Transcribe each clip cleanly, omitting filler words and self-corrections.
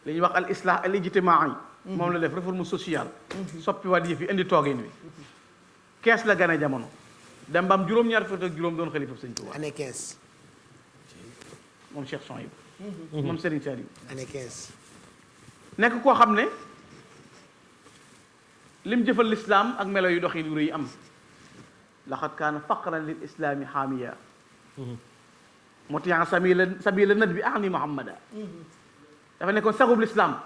li ñuy wax al islah al ijtimaai moom la def réforme sociale soppi waat yëf yi indi toogin wi kees la gane jamono dem ba am juróom-ñaar fukk ak juróom doon xalifa sëñ Tuubaa année 15 moom Cheikh Souhaïbou moom Serigne Saliou année 15 nekk koo xam ne lim jëfal lislaam ak melo yu doxin yu rëy am laqad kaana faqran lil islaami xaamiya motiyan sabila nat bi ahni muhammada dafa nekkoon sagub lislaam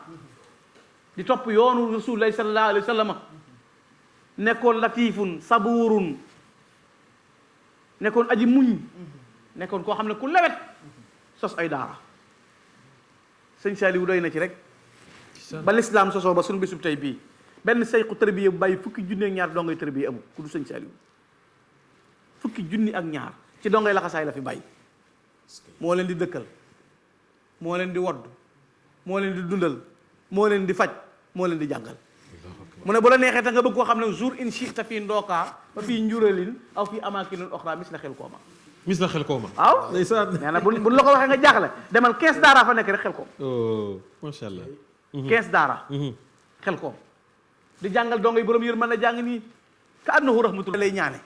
di topp yoonu rasulullahi sallallahu alayhi wa sallam nekkoon latifun sabuurun nekkoon aji muñ nekkoon koo xam ne ku lewet sos ay daara sëñ Saliou doy na ci rek ba lislaam sosoo ba suñu bisub tey bii benn sayxu tërbiya bu bàyyi fukki junni ak ñaar dongay tërbiya amul ku du sëñ Saliou fukki junni ak ñaar ci dongay laxasaay la fi bàyyi moo leen di dëkkal moo leen di wodd moo leen di dundal moo leen di faj moo leen di jàngal mu ne bu la neexee ta nga bëgg koo xam ne jour in shita fii ndookaa ba fii njuralin aw fii amaakinin oxra mis la xel kooma waaw ndeysaan nee na bu la ko waxee nga jaaxle demal 15 daara fa nekk rek xel koom macha allah 15 daara xel koom di jàngal dongo yi borom yër mën na jàng nii ka annahu rahmatul lay ñaane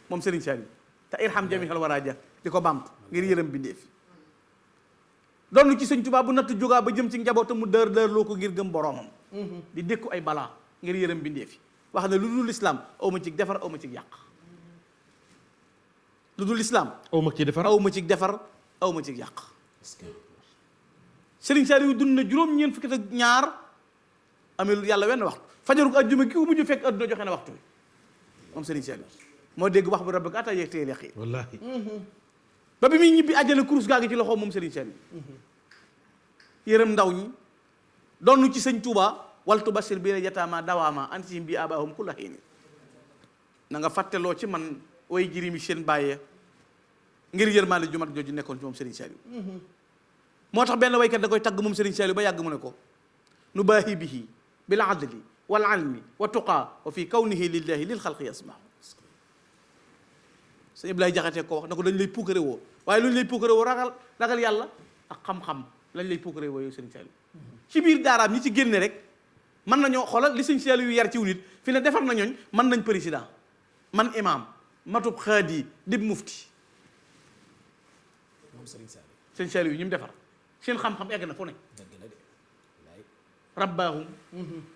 moom Serigne Saliou te irham jamihal waraja di ko bamtu ngir yërëm bindeef doon ci sëñ Tuubaa bu natt jógaa ba jëm ci njabootam mu dër dër loo ko ngir gëm boromam di dékku ay balaa ngir yërëm bindeef wax ne lu dul lislaam aw ma ci defar aw ma ci yàq lu dul lislaam aw ma ci defar aw ma ci defar aw ma ci yàq Serigne Saliou dund na juróom-ñeent fukki ak ñaar amee yàlla wenn waxtu fajaruk ajjuma ki mujj fekk adduna joxe na waxtu bi moom Serigne Saliou moo dégg wax bu rabbika ataa ya'tiyal yaqiin wallaahi ba bi muy ñibbi àjjana kurus gaa ngi ci loxo moom Serigne Saliou yërëm ndaw ñi doonu ci sëñ Touba waltu basir bi la jataama dawaama antim bi abaahum kulla hiin na nga fàtteloo ci man way jirimi seen bàyyee ngir yërmaande ju mat jooju nekkoon ci moom Serigne Saliou moo tax benn waykat da koy tagg moom Serigne Saliou ba yàgg mu ne ko nu baahi bihi bil adli wal ilmi wa tuqaa wa fi kawnihi lillahi lil xalqi yasma sëñ Ibrahima Jaxate ko wax na ko dañ lay puukare woo waaye lu ñu lay puukare woo ragal yàlla ak xam-xam lañ lay puukare woo yow Serigne Saliou ci biir daaraam ñi ci génne rek mën nañoo xoolal li sëñ Saliou yu yar ciw nit fi ne defar na ñooñ mën nañ président man imam matub xaadi dib mufti moom Serigne Saliou sëñ Saliou yi ñu mu defar seen xam-xam egg na fu ne rabbaahum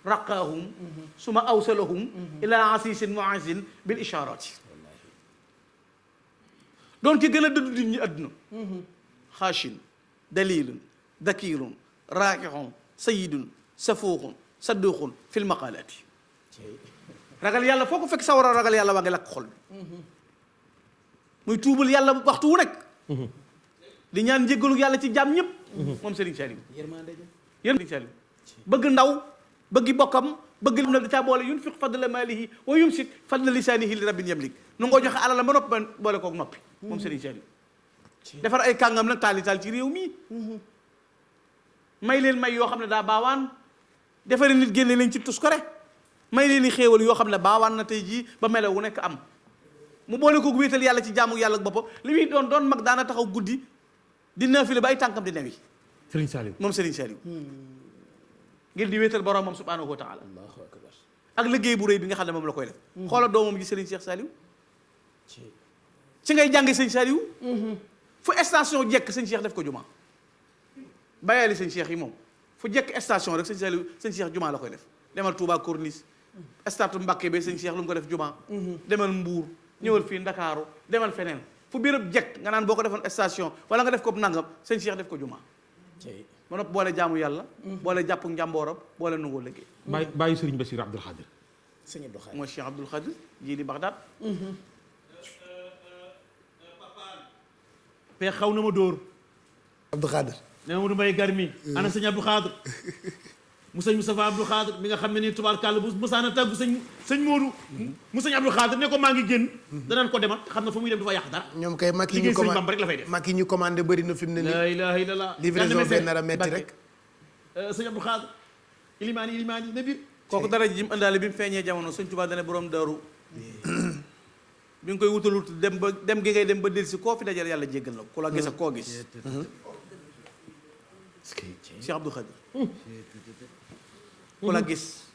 raqaahum suma awsalahum ila asisin muasin bil isharati doon ki gën a dëddu nit ñi àdduna xaashin dalilun dakirun raakixun sayidun safuuxun sadduuxun fil maqalaati ragal yàlla foo ko fekk sa war a ragal yàlla waa ngi lakk xol bi muy tuubal yàlla waxtu wu nekk di ñaan njéggalu yàlla ci jaam ñëpp moom Serigne Saliou Serigne Saliou bëgg ndaw bëggi bokkam bëgg lim na da caa boole yunfiq fadla maalihi wa yumsik fadla lisaanihi li rabbin yamlik nu ngoo joxe alal ba noppi ba boole koog noppi moom Serigne Saliou defar ay kàngam nag taali taal ci réew mi may leen may yoo xam ne daa baawaan defari nit génne leen ci tuskore may leen i xéewal yoo xam ne baawaan na tey jii ba melo wu nekk am mu boole ko wéetal yàlla ci jaamu yàlla ak boppam li muy doon mag daana taxaw guddi di naafile ba ay tànkam di newi Serigne Saliou moom Serigne Saliou ngir di wéetal boromam subhanahu wa taala ak liggéey bu rëy bi nga xam ne moom la koy def xoola doomam ji Serigne Cheikh Saliou ci ngay jàngi sëñ Saliou fu station jekk sëñ Cheikh def ko juma bayaali sëñ Cheikh yi moom fu jekk station rek sëñ Saliou sëñ Cheikh juma la koy def demal Touba Corniche statu Mbacké be sëñ Cheikh lu mu ko def juma demal Mbour ñëwal fii Ndakaaru demal feneen fu béréb jekk nga naan boo ko defoon station wala nga def ko nangam sëñ Cheikh def ko juma ba nopp boole jaamu yàlla boole jàpp njàmbooram boole nangoo liggéey bàyyi Serigne Bassirou Abdoul Khadir sëñ Abdou Khadir mooy Cheikh Abdoul Khadir jii Bagdad te xaw na ma dóor Abdou Khadir ne Mamadou Mbaye Garmi ana sëñ Abdou Khadir mu sëñ Moustapha Abdou Khadir mi nga xam ne nii tubaarkàlla bu musaana tàggu sëñ Modou mu sëñ Abdou Khadir ne ko maa ngi génn danaan ko demal xam na fa muy dem du fa yàq dara ñoom kay mag yi liggéey ñu sëñ commandé Bamba rek la fay def mag yi ñu commandé bëri na fi mu ne la nii ilaha illallah livraison fee nar a metti rek sëñ Abdou Khadir ilimaan yi ne biir kooku dara ji mu ëndaale bi mu feeñee jamono sëñ Tuubaa dane borom daaru bi nga koy wutalut dem gi ngay dem ba delsi koo fi dajal yàlla jéggal la ku la gis ak koo gis Cheikh Abdou Khadir ku la gis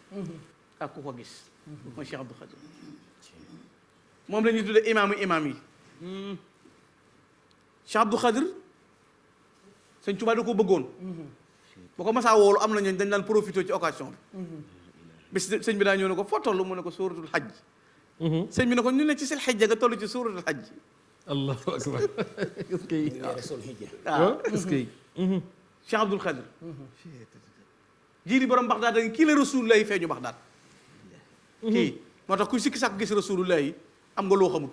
ak ku ko gis mooy Cheikh Abdou Khadir moom la ñuy tuddee imaamu imaam yi Cheikh Abdou Khadir sëñ Tuubaa da ko bëggoon boo ko masaa woolu am na ñooñ dañ daan profité ci occasion bi bis sëñ bi daa ñëw ne ko foo toll mu ne ko suuratul xajj sëñ bi ne ko ñu ne ci sil xijja nga toll ci suuratul xajj allahu akbar est-ce que waaw est-ce que Cheikh Abdou Khadir jiiri borom Baxdaad da kii la Rasulullah feeñu Baxdaad kii moo tax ku sikki sàkk gis Rasulullah yi am nga loo xamul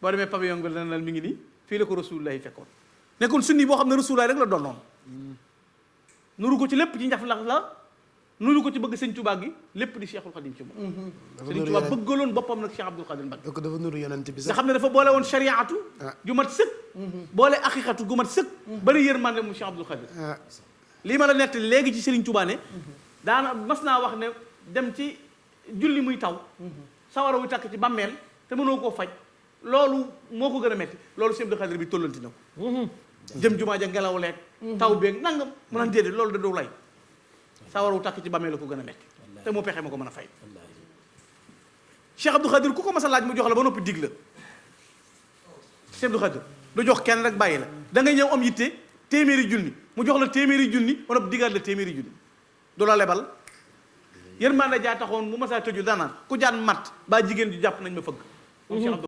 boo demee pavillon bi dana mi ngi nii fii la ko Rasulullah yi fekkoon nekkoon sunni boo xam ne Rasulullah rek la doon noonu nuru ko ci lépp ci njaf lax la nuru ko ci bëgg sëñ Tuubaa gi lépp di Cheikhul Khadim ci moom sëñ Tuubaa bëggaloon boppam nag Cheikh Abdou Khadir Mbacké donc dafa nuru yonent bi nga sax xam ne dafa boole woon shariatu ju mat sëkk boole aqiqatu gu mat sëkk bari yërmande mu Cheikh Abdou Khadir lii ma la nett léegi ci Serigne Touba ne daana mas naa wax ne dem ci julli muy taw sawara wuy takk ci bàmmeel te mënoo koo faj loolu moo ko gën a metti loolu Cheikh Abdou Khadir bi tollanti na ko jëm jumaa ja ngelaw leeg taw beeg nangam mu naan déedéet loolu da du lay sawara wu takk ci bàmmeel la ko gën a metti te moo pexe ma ko mën a fay Cheikh Abdou Khadir ku ko mas a laaj mu jox la ba noppi dig la Cheikh Abdou Khadir du jox kenn rek bàyyi la da ngay ñëw am yitte téeméeri junni mu jox la téeméeri junni ba noppi digaat la téeméeri junni du la lebal yërmande jaa taxoon bu mas a tëju danaan ku jaan mat baa jigéen ju jàpp nañ ma fëgg moom Cheikh Abdou